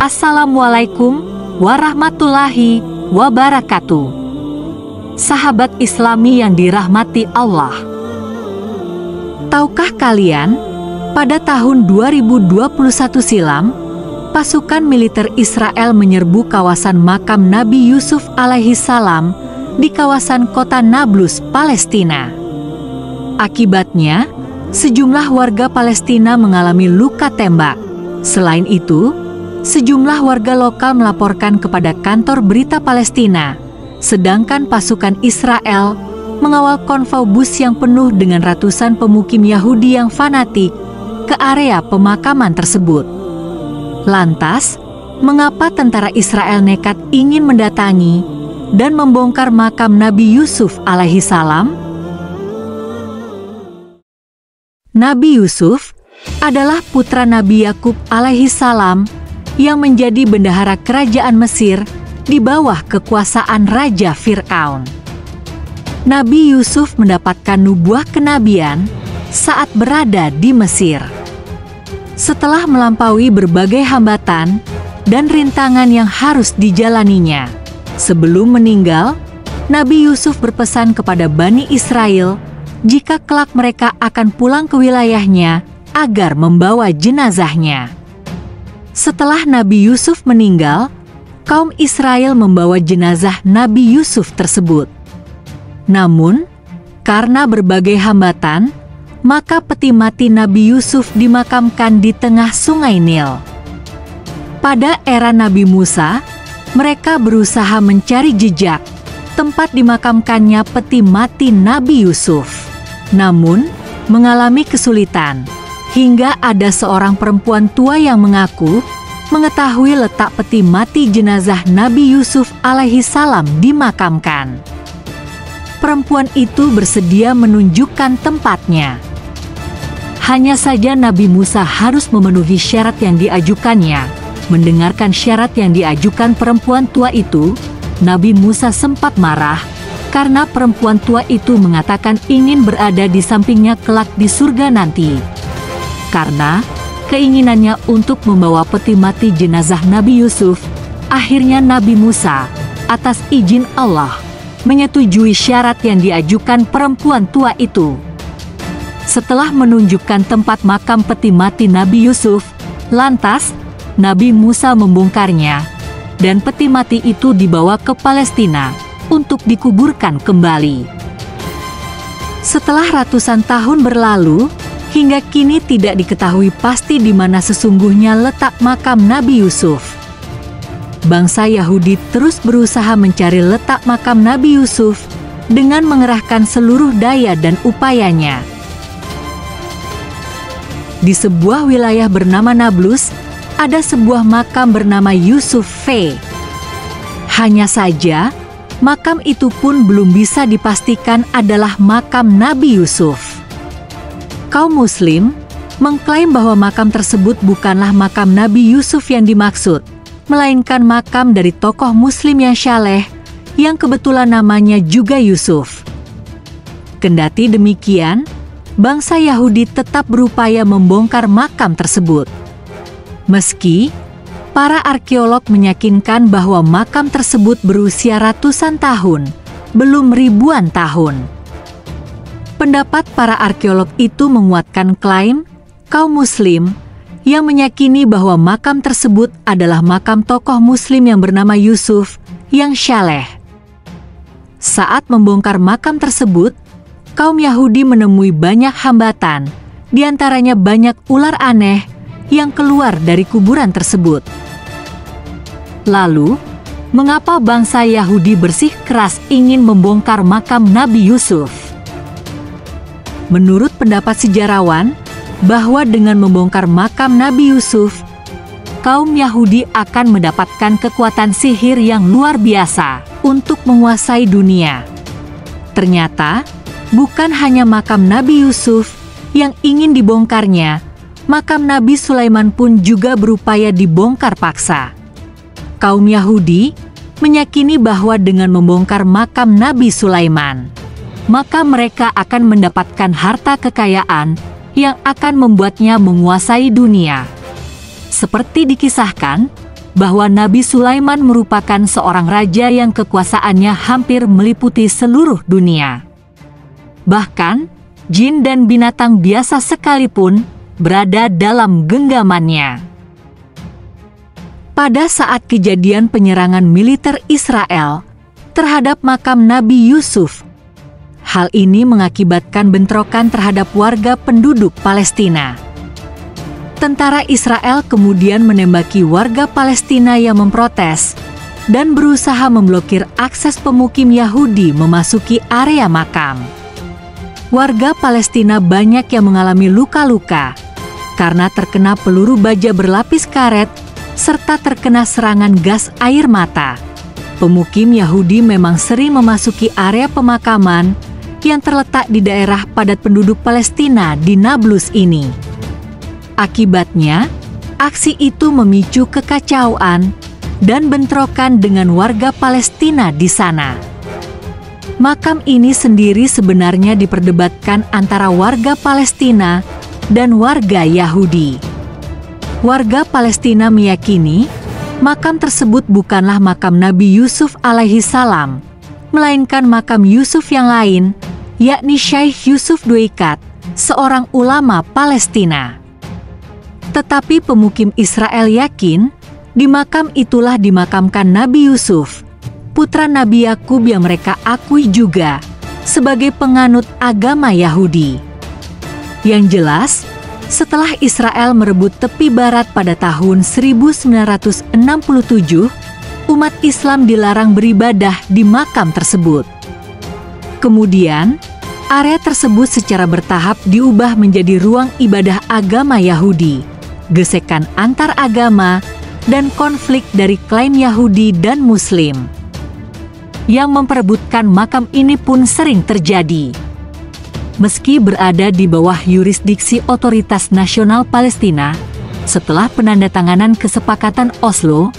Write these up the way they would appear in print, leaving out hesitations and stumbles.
Assalamualaikum warahmatullahi wabarakatuh. Sahabat Islami yang dirahmati Allah. Tahukah kalian, pada tahun 2021 silam, pasukan militer Israel menyerbu kawasan makam Nabi Yusuf alaihi salam di kawasan kota Nablus, Palestina. Akibatnya, sejumlah warga Palestina mengalami luka tembak. Selain itu, sejumlah warga lokal melaporkan kepada kantor berita Palestina, sedangkan pasukan Israel mengawal konvoi bus yang penuh dengan ratusan pemukim Yahudi yang fanatik ke area pemakaman tersebut. Lantas, mengapa tentara Israel nekat ingin mendatangi dan membongkar makam Nabi Yusuf alaihi salam? Nabi Yusuf adalah putra Nabi Yakub alaihi salam yang menjadi bendahara kerajaan Mesir di bawah kekuasaan Raja Fir'aun. Nabi Yusuf mendapatkan nubuah kenabian saat berada di Mesir. Setelah melampaui berbagai hambatan dan rintangan yang harus dijalaninya, sebelum meninggal, Nabi Yusuf berpesan kepada Bani Israel jika kelak mereka akan pulang ke wilayahnya agar membawa jenazahnya. Setelah Nabi Yusuf meninggal, kaum Israel membawa jenazah Nabi Yusuf tersebut. Namun, karena berbagai hambatan, maka peti mati Nabi Yusuf dimakamkan di tengah Sungai Nil. Pada era Nabi Musa, mereka berusaha mencari jejak tempat dimakamkannya peti mati Nabi Yusuf. Namun, mengalami kesulitan. Hingga ada seorang perempuan tua yang mengaku mengetahui letak peti mati jenazah Nabi Yusuf alaihi salam dimakamkan. Perempuan itu bersedia menunjukkan tempatnya. Hanya saja Nabi Musa harus memenuhi syarat yang diajukannya. Mendengarkan syarat yang diajukan perempuan tua itu, Nabi Musa sempat marah karena perempuan tua itu mengatakan ingin berada di sampingnya kelak di surga nanti. Karena keinginannya untuk membawa peti mati jenazah Nabi Yusuf, akhirnya Nabi Musa, atas izin Allah, menyetujui syarat yang diajukan perempuan tua itu. Setelah menunjukkan tempat makam peti mati Nabi Yusuf, lantas Nabi Musa membongkarnya, dan peti mati itu dibawa ke Palestina untuk dikuburkan kembali. Setelah ratusan tahun berlalu, hingga kini tidak diketahui pasti di mana sesungguhnya letak makam Nabi Yusuf. Bangsa Yahudi terus berusaha mencari letak makam Nabi Yusuf dengan mengerahkan seluruh daya dan upayanya. Di sebuah wilayah bernama Nablus, ada sebuah makam bernama Yusuf V. Hanya saja, makam itu pun belum bisa dipastikan adalah makam Nabi Yusuf. Kaum Muslim mengklaim bahwa makam tersebut bukanlah makam Nabi Yusuf yang dimaksud, melainkan makam dari tokoh Muslim yang saleh, yang kebetulan namanya juga Yusuf. Kendati demikian, bangsa Yahudi tetap berupaya membongkar makam tersebut. Meski para arkeolog meyakinkan bahwa makam tersebut berusia ratusan tahun, belum ribuan tahun. Pendapat para arkeolog itu menguatkan klaim kaum Muslim yang meyakini bahwa makam tersebut adalah makam tokoh Muslim yang bernama Yusuf yang saleh. Saat membongkar makam tersebut, kaum Yahudi menemui banyak hambatan, diantaranya banyak ular aneh yang keluar dari kuburan tersebut. Lalu, mengapa bangsa Yahudi bersikeras ingin membongkar makam Nabi Yusuf? Menurut pendapat sejarawan, bahwa dengan membongkar makam Nabi Yusuf, kaum Yahudi akan mendapatkan kekuatan sihir yang luar biasa untuk menguasai dunia. Ternyata, bukan hanya makam Nabi Yusuf yang ingin dibongkarnya, makam Nabi Sulaiman pun juga berupaya dibongkar paksa. Kaum Yahudi meyakini bahwa dengan membongkar makam Nabi Sulaiman, maka mereka akan mendapatkan harta kekayaan yang akan membuatnya menguasai dunia. Seperti dikisahkan, bahwa Nabi Sulaiman merupakan seorang raja yang kekuasaannya hampir meliputi seluruh dunia. Bahkan, jin dan binatang biasa sekalipun berada dalam genggamannya. Pada saat kejadian penyerangan militer Israel terhadap makam Nabi Yusuf, hal ini mengakibatkan bentrokan terhadap warga penduduk Palestina. Tentara Israel kemudian menembaki warga Palestina yang memprotes dan berusaha memblokir akses pemukim Yahudi memasuki area makam. Warga Palestina banyak yang mengalami luka-luka karena terkena peluru baja berlapis karet serta terkena serangan gas air mata. Pemukim Yahudi memang sering memasuki area pemakaman yang terletak di daerah padat penduduk Palestina di Nablus ini. Akibatnya, aksi itu memicu kekacauan dan bentrokan dengan warga Palestina di sana. Makam ini sendiri sebenarnya diperdebatkan antara warga Palestina dan warga Yahudi. Warga Palestina meyakini makam tersebut bukanlah makam Nabi Yusuf alaihi salam, melainkan makam Yusuf yang lain, yakni Syekh Yusuf Duikat, seorang ulama Palestina. Tetapi pemukim Israel yakin di makam itulah dimakamkan Nabi Yusuf, putra Nabi Yakub yang mereka akui juga sebagai penganut agama Yahudi. Yang jelas, setelah Israel merebut tepi barat pada tahun 1967, umat Islam dilarang beribadah di makam tersebut. Kemudian, area tersebut secara bertahap diubah menjadi ruang ibadah agama Yahudi. Gesekan antar agama, dan konflik dari klaim Yahudi dan Muslim yang memperebutkan makam ini pun sering terjadi. Meski berada di bawah yurisdiksi Otoritas Nasional Palestina, setelah penandatanganan kesepakatan Oslo,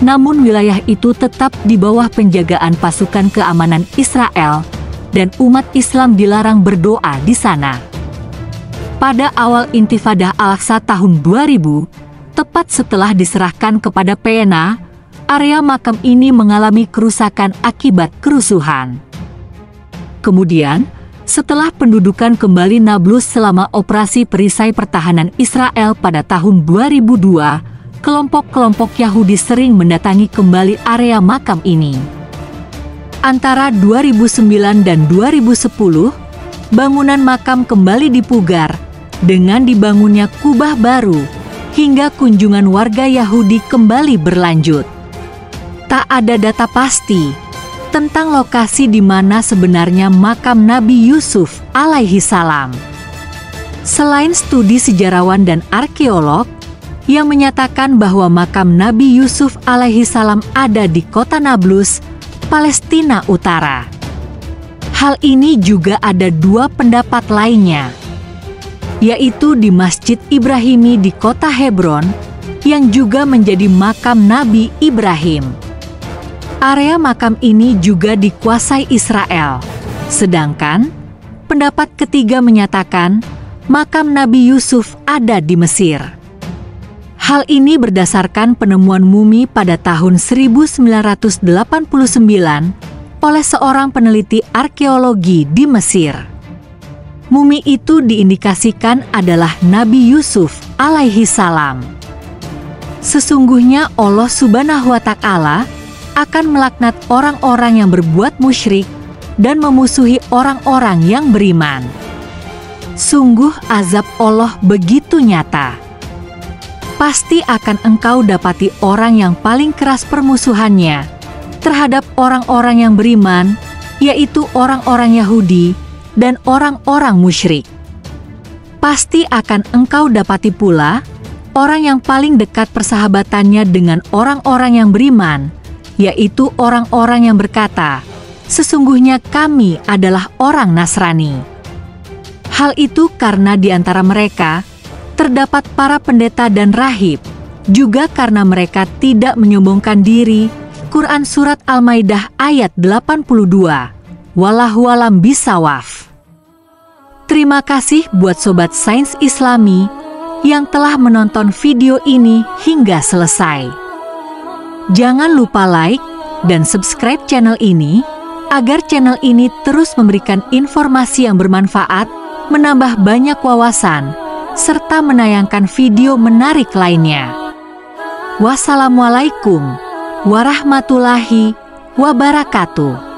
namun wilayah itu tetap di bawah penjagaan pasukan keamanan Israel dan umat Islam dilarang berdoa di sana. Pada awal Intifadah Al-Aqsa tahun 2000, tepat setelah diserahkan kepada PNA, area makam ini mengalami kerusakan akibat kerusuhan. Kemudian, setelah pendudukan kembali Nablus selama operasi perisai pertahanan Israel pada tahun 2002, kelompok-kelompok Yahudi sering mendatangi kembali area makam ini. Antara 2009 dan 2010, bangunan makam kembali dipugar dengan dibangunnya kubah baru, hingga kunjungan warga Yahudi kembali berlanjut. Tak ada data pasti tentang lokasi di mana sebenarnya makam Nabi Yusuf alaihi salam. Selain studi sejarawan dan arkeolog yang menyatakan bahwa makam Nabi Yusuf alaihi salam ada di kota Nablus, Palestina Utara. Hal ini juga ada dua pendapat lainnya, yaitu di Masjid Ibrahimi di kota Hebron, yang juga menjadi makam Nabi Ibrahim. Area makam ini juga dikuasai Israel, sedangkan pendapat ketiga menyatakan makam Nabi Yusuf ada di Mesir. Hal ini berdasarkan penemuan mumi pada tahun 1989 oleh seorang peneliti arkeologi di Mesir. Mumi itu diindikasikan adalah Nabi Yusuf alaihi salam. Sesungguhnya Allah Subhanahu wa Ta'ala akan melaknat orang-orang yang berbuat musyrik dan memusuhi orang-orang yang beriman. Sungguh azab Allah begitu nyata. Pasti akan engkau dapati orang yang paling keras permusuhannya terhadap orang-orang yang beriman, yaitu orang-orang Yahudi dan orang-orang musyrik. Pasti akan engkau dapati pula orang yang paling dekat persahabatannya dengan orang-orang yang beriman, yaitu orang-orang yang berkata, "Sesungguhnya kami adalah orang Nasrani." Hal itu karena di antara mereka terdapat para pendeta dan rahib, juga karena mereka tidak menyombongkan diri Al-Quran Surat Al-Maidah ayat 82. Wallahualam bisawaf. Terima kasih buat Sobat Sains Islami yang telah menonton video ini hingga selesai. Jangan lupa like dan subscribe channel ini agar channel ini terus memberikan informasi yang bermanfaat, menambah banyak wawasan, serta menayangkan video menarik lainnya. Wassalamualaikum warahmatullahi wabarakatuh.